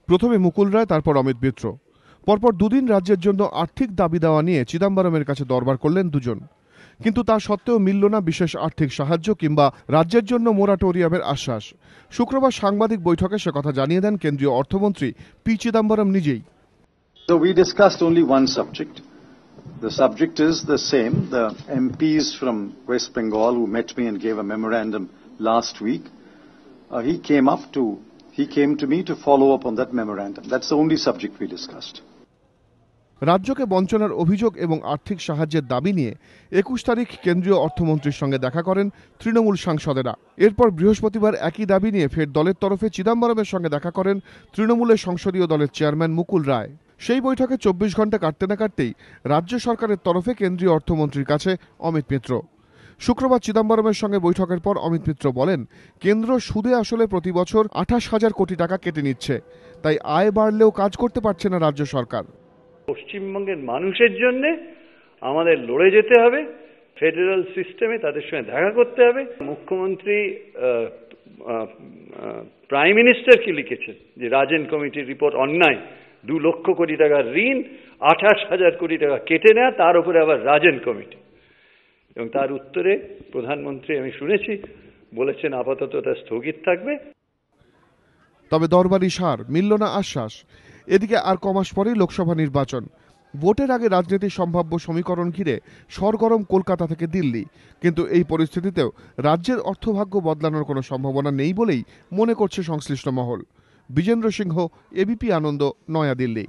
প্রথমে মুকুল রায়, তারপর অমিত মিত্র। পরপর দুদিন রাজ্যের জন্য আর্থিক দাবি দেওয়া নিয়ে চিদম্বরমের কাছে দরবার করলেন দুজন, কিন্তু তা সত্ত্বেও মিলল না বিশেষ আর্থিক সাহায্য কিংবা রাজ্যের জন্য মোরাটোরিয়ামের আশ্বাস। শুক্রবার সাংবাদিক বৈঠকে সে কথা জানিয়ে দেন কেন্দ্রীয় অর্থমন্ত্রী পি চিদম্বরম নিজেই। So we discussed only one subject. The subject is the same. The MPs from West Bengal who met me and gave a memorandum last week, he came to me to follow up on that memorandum. That's the only subject we discussed. রাজ্যকে বঞ্চনার অভিযোগ এবং আর্থিক সাহায্যের দাবি নিয়ে ২১ তারিখ কেন্দ্রীয় অর্থমন্ত্রীর সঙ্গে দেখা করেন তৃণমূল সাংসদেরা। এরপর বৃহস্পতিবার একই দাবি নিয়ে ফের দলের তরফে চিদম্বরমের সঙ্গে দেখা করেন তৃণমূলের সংসদীয় দলের চেয়ারম্যান মুকুল রায়। সেই বৈঠকে ২৪ ঘন্টা কাটতে না কাটতেই রাজ্য সরকারের তরফে কেন্দ্রীয় অর্থমন্ত্রীর কাছে অমিত মিত্র। শুক্রবার চিদম্বরমের সঙ্গে বৈঠকের পর অমিত মিত্র বলেন, কেন্দ্র সুদে আসলে প্রতি বছর ২৮,০০০ কোটি টাকা কেটে নিচ্ছে, তাই আয় বাড়লেও কাজ করতে পারছে না রাজ্য সরকার। পশ্চিমবঙ্গের মানুষের জন্য আমাদের লড়ে যেতে হবে, ফেডারেল সিস্টেমে তাদের সঙ্গে দেখা করতে হবে। মুখ্যমন্ত্রী প্রাইম মিনিস্টারকে লিখেছেন যে রাজেন কমিটির রিপোর্ট অন্যায়, ২ লক্ষ কোটি টাকার ঋণ, ২৮,০০০ কোটি টাকা কেটে নেওয়া, তার উপরে আবার রাজেন কমিটি। এবং তার উত্তরে প্রধানমন্ত্রী আমি শুনেছি বলেছেন আপাতত তা স্থগিত থাকবে। তবে দরবারি সার, মিলল না আশ্বাস। এদিকে আর কমাস পরেই লোকসভা নির্বাচন। ভোটের আগে রাজনীতির সম্ভাব্য সমীকরণ ঘিরে সরগরম কলকাতা থেকে দিল্লি। কিন্তু এই পরিস্থিতিতেও রাজ্যের অর্থভাগ্য বদলানোর কোনো সম্ভাবনা নেই বলেই মনে করছে সংশ্লিষ্ট মহল। বিজেন্দ্র সিংহ, এবিপি আনন্দ, নয়াদিল্লি।